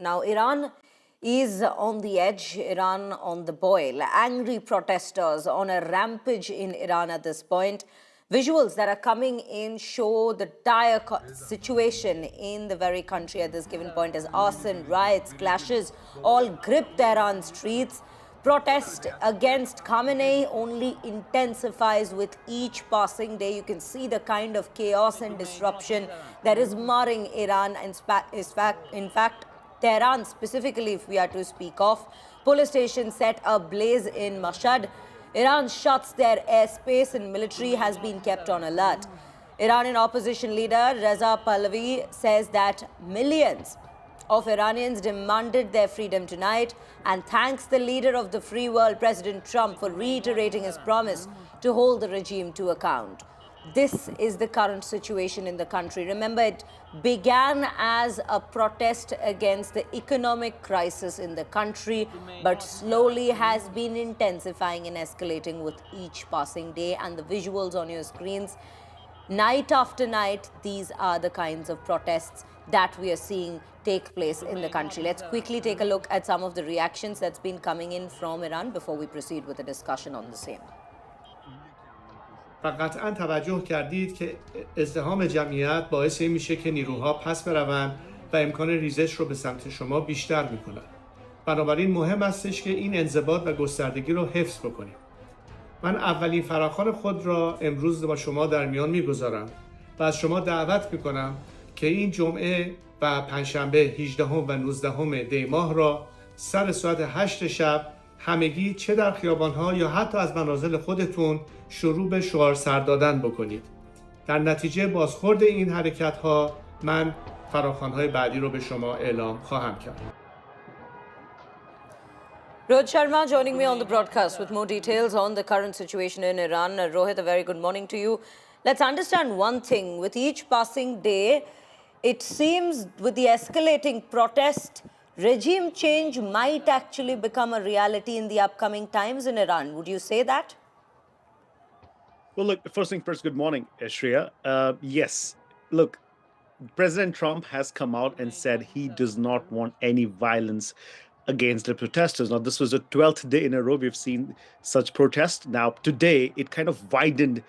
Now, Iran is on the edge, Iran on the boil. Angry protesters on a rampage in Iran at this point. Visuals that are coming in show the dire situation in the very country at this given point as arson, riots, clashes all grip Tehran streets. Protest against Khamenei only intensifies with each passing day. You can see the kind of chaos and disruption that is marring Iran. In fact, Tehran specifically, if we are to speak of, police stations set ablaze in Mashhad. Iran shuts their airspace and military has been kept on alert. Iranian opposition leader Reza Pahlavi says that millions of Iranians demanded their freedom tonight and thanks the leader of the free world, President Trump, for reiterating his promise to hold the regime to account. This is the current situation in the country. Remember, it began as a protest against the economic crisis in the country, but slowly has been intensifying and escalating with each passing day. And the visuals on your screens, night after night, these are the kinds of protests that we are seeing take place in the country. Let's quickly take a look at some of the reactions that's been coming in from Iran before we proceed with a discussion on the same. و قطعا توجه کردید که ازدحام جمعیت باعث این میشه که نیروها پس بروند و امکان ریزش رو به سمت شما بیشتر میکنن. بنابراین مهم استش که این انضباط و گستردگی رو حفظ بکنیم. من اولین فراخوان خود را امروز با شما در میان میگذارم و از شما دعوت میکنم که این جمعه و پنجشنبه 18 و 19 دی ماه را سر ساعت 8 شب همگی چه در خیابان‌ها یا حتی از منازل خودتون شروع به شعار سر دادن بکنید. در نتیجه بازخورد این حرکت‌ها من فراخوان‌های بعدی رو به شما اعلام خواهم کرد. Rohit Sharma joining me on the broadcast with more details on the current situation in Iran. Rohit, a very good morning to you. Let's understand one thing. With each passing day, it seems with the escalating protest, regime change might actually become a reality in the upcoming times in Iran. Would you say that? Well, look, first thing first, good morning, Shreya. Yes, look, President Trump has come out and said he does not want any violence against the protesters. Now, this was the 12th day in a row we've seen such protests. Now, today, it kind of widened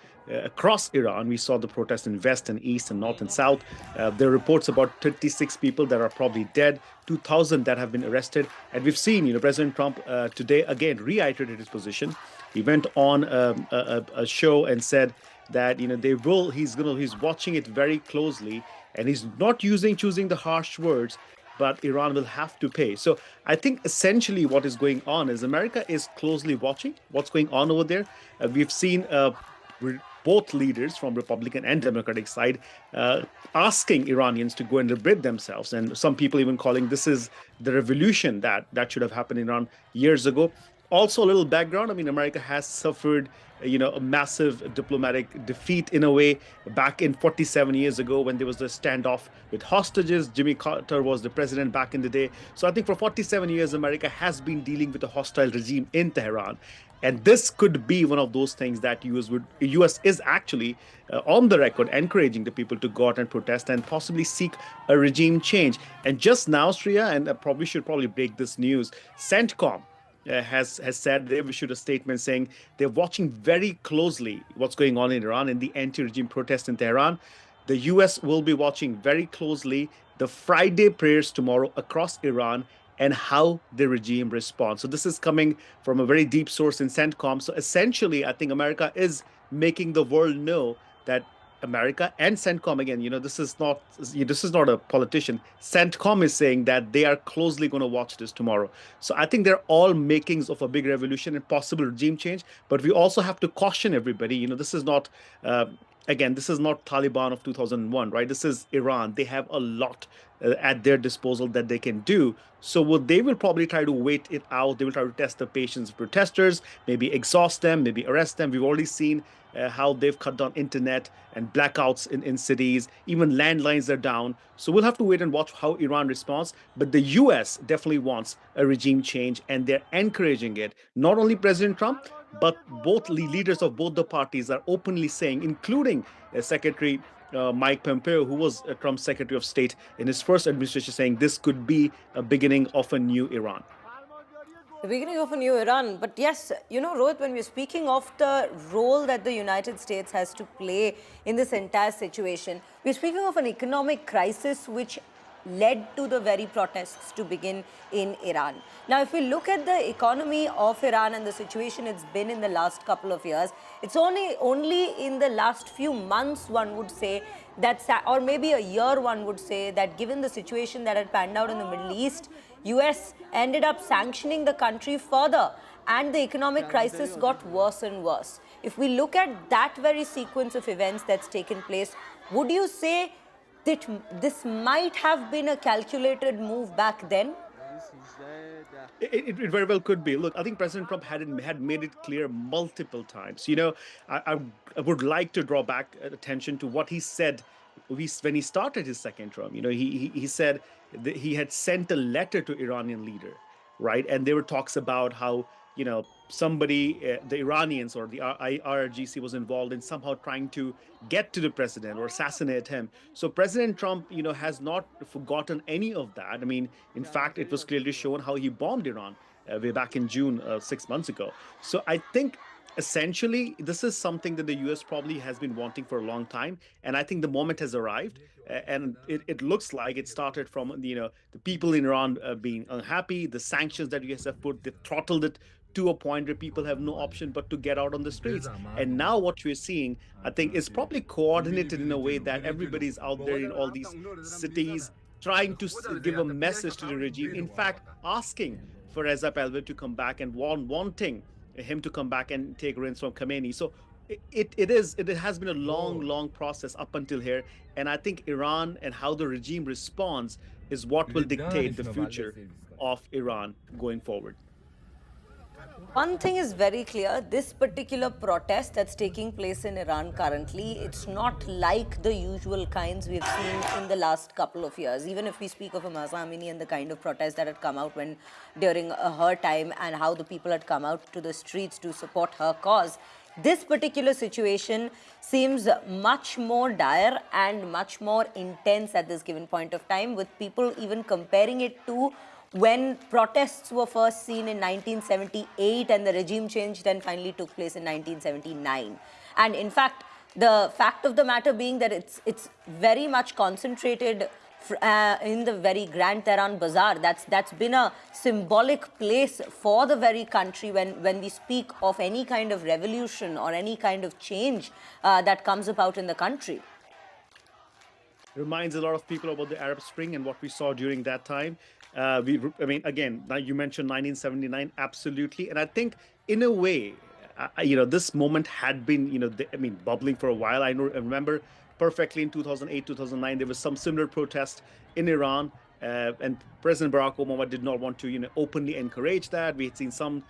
across Iran. We saw the protests in west and east and north and south. There are reports about 36 people that are probably dead, 2,000 that have been arrested. And we've seen, President Trump today again reiterated his position. He went on a show and said that, he's watching it very closely and he's not choosing the harsh words, but Iran will have to pay. So I think essentially what is going on is America is closely watching what's going on over there. We've seen both leaders from Republican and Democratic side asking Iranians to go and liberate themselves. And some people even calling this is the revolution that should have happened in Iran years ago. Also, a little background. I mean, America has suffered, a massive diplomatic defeat in a way back in 47 years ago when there was the standoff with hostages. Jimmy Carter was the president back in the day. So I think for 47 years, America has been dealing with a hostile regime in Tehran. And this could be one of those things that U.S. is actually on the record encouraging the people to go out and protest and possibly seek a regime change. And just now, Shreya, and I should probably break this news, CENTCOM has said, they've issued a statement saying they're watching very closely what's going on in Iran and the anti-regime protests in Tehran. The U.S. will be watching very closely the Friday prayers tomorrow across Iran and how the regime responds. So this is coming from a very deep source in CENTCOM. So essentially, I think America is making the world know that America and CENTCOM, again, this is not a politician. CENTCOM is saying that they are closely going to watch this tomorrow. So I think they're all makings of a big revolution and possible regime change. But we also have to caution everybody, this is not, this is not Taliban of 2001, right? This is Iran. They have a lot at their disposal that they can do. So they will probably try to wait it out. They will try to test the patience of protesters, maybe exhaust them, maybe arrest them. We've already seen how they've cut down internet and blackouts in cities. Even landlines are down. So we'll have to wait and watch how Iran responds. But the U.S. definitely wants a regime change, and they're encouraging it. Not only President Trump, but both leaders of both the parties are openly saying, including Secretary Mike Pompeo, who was Trump's Secretary of State in his first administration, saying this could be a beginning of a new Iran. The beginning of a new Iran. But yes, Rohit, when we're speaking of the role that the United States has to play in this entire situation, we're speaking of an economic crisis which led to the very protests to begin in Iran. Now, if we look at the economy of Iran and the situation it's been in the last couple of years, it's only in the last few months, one would say, or maybe a year, one would say, that given the situation that had panned out in the Middle East, US ended up sanctioning the country further, and the economic crisis got worse and worse. If we look at that very sequence of events that's taken place, would you say that this might have been a calculated move back then? It very well could be. Look, I think President Trump had made it clear multiple times. I would like to draw back attention to what he said when he started his second term. He said that he had sent a letter to Iranian leader, right? And there were talks about how somebody, the Iranians or the IRGC was involved in somehow trying to get to the president or assassinate him. So President Trump, has not forgotten any of that. I mean, in fact, it was clearly shown how he bombed Iran way back in June, 6 months ago. So I think essentially this is something that the US probably has been wanting for a long time, and I think the moment has arrived. And it looks like it started from the people in Iran being unhappy, the sanctions that US have put, they've throttled it to a point where people have no option but to get out on the streets. And now what we're seeing, I think, is probably coordinated in a way that everybody's out there in all these cities trying to give a message to the regime, in fact asking for Reza Pahlavi to come back and wanting him to come back and take reins from Khamenei. So it has been a long process up until here, and I think Iran and how the regime responds is what will dictate the future of Iran going forward. One thing is very clear, this particular protest that's taking place in Iran currently, it's not like the usual kinds we've seen in the last couple of years. Even if we speak of Mahsa Amini and the kind of protest that had come out during her time and how the people had come out to the streets to support her cause, this particular situation seems much more dire and much more intense at this given point of time, with people even comparing it to when protests were first seen in 1978 and the regime change then finally took place in 1979. And in fact, the fact of the matter being that it's very much concentrated in the very Grand Tehran Bazaar. That's been a symbolic place for the very country when we speak of any kind of revolution or any kind of change that comes about in the country. Reminds a lot of people about the Arab Spring and what we saw during that time. Again, now you mentioned 1979, absolutely. And I think in a way, this moment had been, bubbling for a while. I remember perfectly in 2008, 2009, there was some similar protest in Iran. And President Barack Obama did not want to, openly encourage that. We had seen some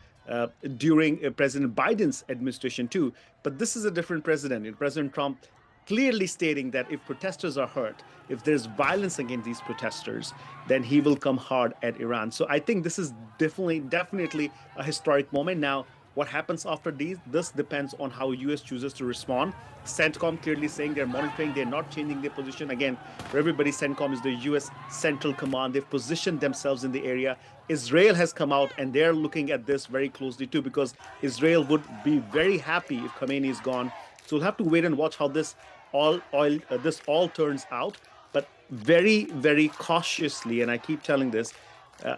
during President Biden's administration too. But this is a different president. President Trump clearly stating that if protesters are hurt, if there's violence against these protesters, then he will come hard at Iran. So I think this is definitely a historic moment. Now, what happens after this depends on how US chooses to respond. CENTCOM clearly saying they're monitoring, they're not changing their position. Again, for everybody, CENTCOM is the US Central Command. They've positioned themselves in the area. Israel has come out and they're looking at this very closely too, because Israel would be very happy if Khamenei is gone. So we'll have to wait and watch how this all turns out. But very, very cautiously, and I keep telling this,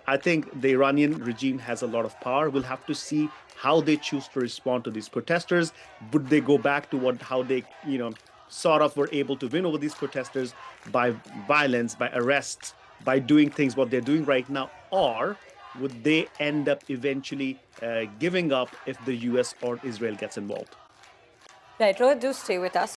I think the Iranian regime has a lot of power. We'll have to see how they choose to respond to these protesters. Would they go back to how they, sort of were able to win over these protesters by violence, by arrests, by doing things what they're doing right now? Or would they end up eventually giving up if the US or Israel gets involved? Right, Rohit, do stay with us.